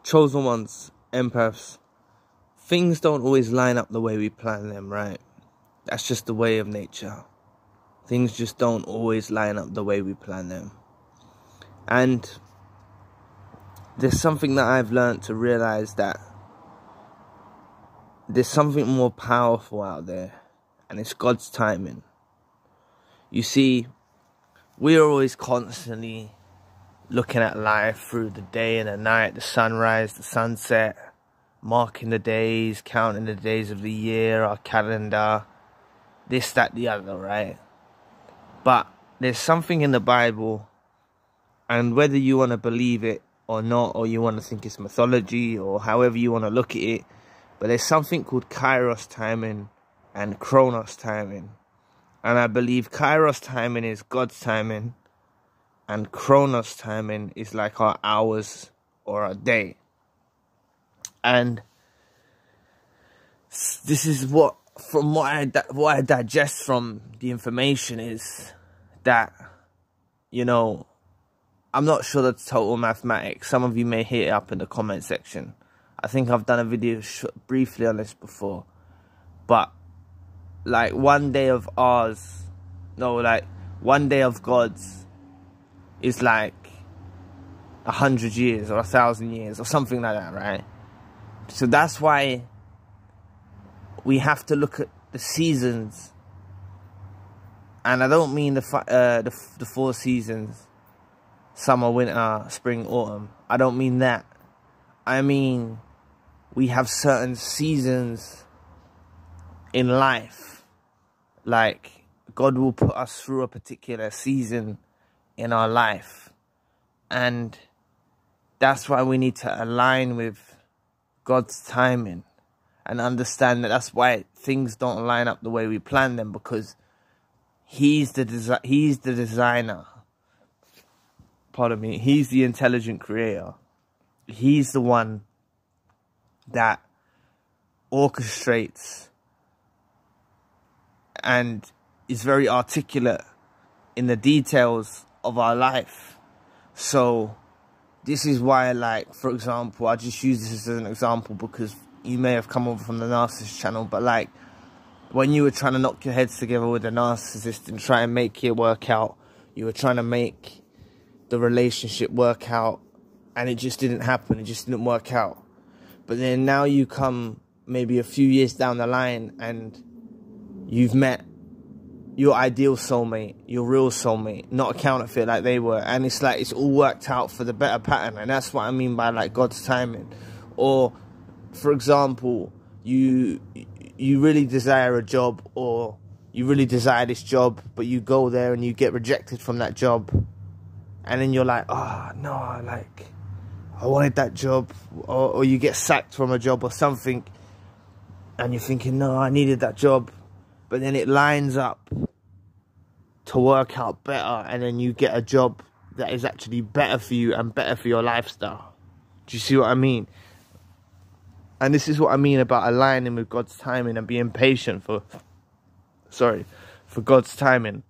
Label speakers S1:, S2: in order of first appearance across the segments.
S1: chosen ones, empaths, things don't always line up the way we plan them, right? That's just the way of nature. Things just don't always line up the way we plan them. And there's something that I've learned to realize, that there's something more powerful out there, and it's God's timing. You see, we are always constantly looking at life through the day and the night, the sunrise, the sunset, marking the days, counting the days of the year, our calendar, this, that, the other, right? But there's something in the Bible, and whether you want to believe it or not, or you want to think it's mythology, or however you want to look at it, but there's something called Kairos timing and Chronos timing. And I believe Kairos timing is God's timing, and Chronos timing is like our hours or our day. And this is what I digest from the information is that, you know, I'm not sure that's total mathematics. Some of you may hit it up in the comment section. I think I've done a video briefly on this before. But like one day of ours, no, like one day of God's is like 100 years or 1,000 years or something like that, right? So that's why we have to look at the seasons. And I don't mean the 4 seasons: summer, winter, spring, autumn. I don't mean that. I mean, we have certain seasons in life. Like, God will put us through a particular season in our life. And that's why we need to align with God's timing and understand that that's why things don't line up the way we plan them, because He's the designer. Pardon me. He's the intelligent creator. He's the one that orchestrates and is very articulate in the details of our life. So this is why, like, for example, I just use this as an example because you may have come over from the Narcissist channel, but like when you were trying to knock your heads together with a narcissist and try and make it work out, you were trying to make the relationship work out, and it just didn't happen. It just didn't work out. But then now you come maybe a few years down the line and you've met your ideal soulmate, your real soulmate, not a counterfeit like they were. And it's like it's all worked out for the better pattern. And that's what I mean by like God's timing. Or, for example, you really desire a job, or you really desire this job, but you go there and you get rejected from that job. And then you're like, oh, no, like, I wanted that job. Or you get sacked from a job or something. And you're thinking, no, I needed that job. But then it lines up to work out better. And then you get a job that is actually better for you and better for your lifestyle. Do you see what I mean? And this is what I mean about aligning with God's timing and being patient for God's timing.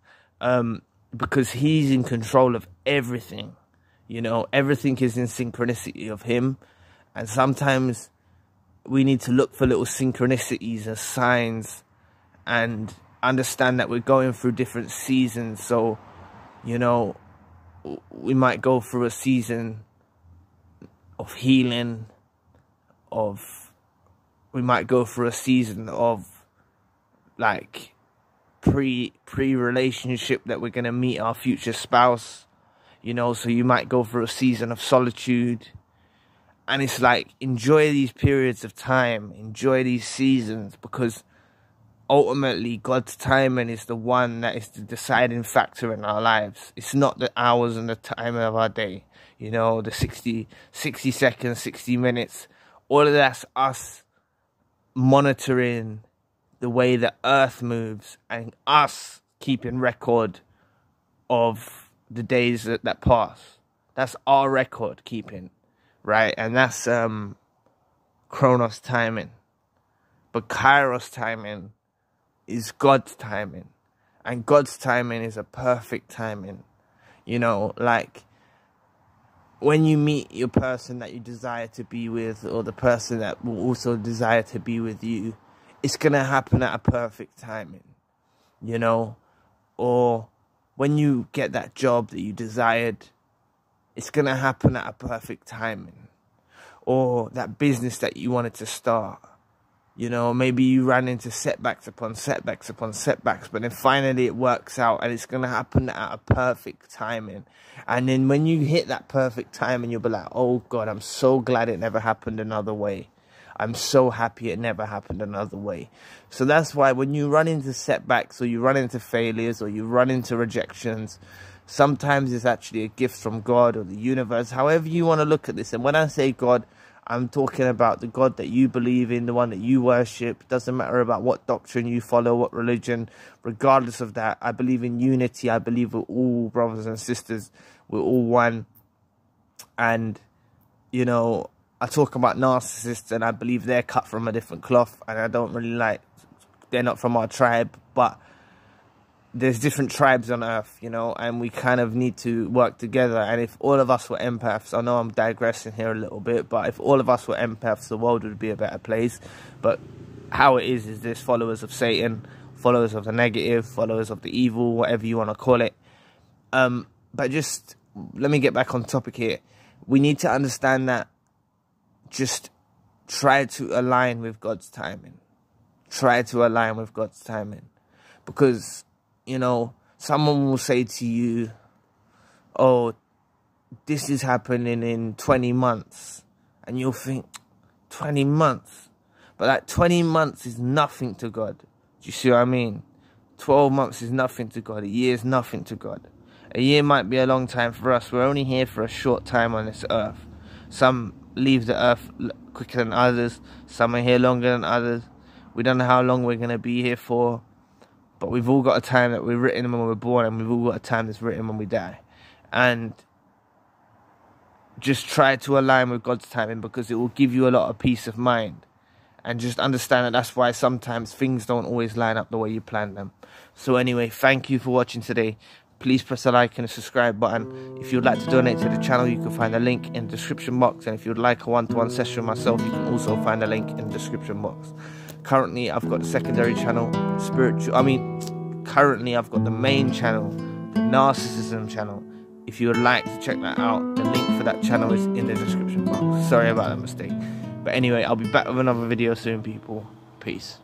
S1: Because He's in control of everything. You know, everything is in synchronicity of Him. And sometimes we need to look for little synchronicities and signs and understand that we're going through different seasons. So, you know, we might go through a season of healing, we might go through a season of like pre-relationship that we're going to meet our future spouse, you know. So you might go through a season of solitude. And it's like, enjoy these periods of time, enjoy these seasons, because ultimately God's timing is the one that is the deciding factor in our lives. It's not the hours and the time of our day, you know, the 60 seconds, 60 minutes. All of that's us monitoring the way the earth moves and us keeping record of the days that pass. That's our record keeping, right? And that's Chronos timing. But Kairos timing is God's timing. And God's timing is a perfect timing. You know, like, when you meet your person that you desire to be with, or the person that will also desire to be with you, it's going to happen at a perfect timing, you know? Or when you get that job that you desired, it's going to happen at a perfect timing. Or that business that you wanted to start, you know, maybe you ran into setbacks upon setbacks upon setbacks, but then finally it works out, and it's going to happen at a perfect timing. And then when you hit that perfect timing, you'll be like, oh God, I'm so glad it never happened another way. I'm so happy it never happened another way. So that's why when you run into setbacks, or you run into failures, or you run into rejections, sometimes it's actually a gift from God or the universe, however you want to look at this. And when I say God, I'm talking about the God that you believe in, the one that you worship. It doesn't matter about what doctrine you follow, what religion. Regardless of that, I believe in unity. I believe we're all brothers and sisters. We're all one. And, you know, I talk about narcissists, and I believe they're cut from a different cloth. And I don't really like, they're not from our tribe. But there's different tribes on earth, you know, and we kind of need to work together. And if all of us were empaths, I know I'm digressing here a little bit, but if all of us were empaths, the world would be a better place. But how it is there's followers of Satan, followers of the negative, followers of the evil, whatever you want to call it. But just let me get back on topic here. We need to understand that just try to align with God's timing. Try to align with God's timing. Because, you know, someone will say to you, oh, this is happening in 20 months. And you'll think, 20 months? But that 20 months is nothing to God. Do you see what I mean? 12 months is nothing to God. A year is nothing to God. A year might be a long time for us. We're only here for a short time on this earth. Some leave the earth quicker than others. Some are here longer than others. We don't know how long we're going to be here for. But we've all got a time that we're written when we're born, and we've all got a time that's written when we die. And just try to align with God's timing, because it will give you a lot of peace of mind. And just understand that that's why sometimes things don't always line up the way you plan them. So anyway, thank you for watching today. Please press the like and the subscribe button. If you'd like to donate to the channel, you can find a link in the description box. And if you'd like a one-to-one session with myself, you can also find a link in the description box. Currently, I've got the secondary channel, currently I've got the main channel, the Narcissism channel. If you would like to check that out, the link for that channel is in the description box. Sorry about that mistake. But anyway, I'll be back with another video soon, people. Peace.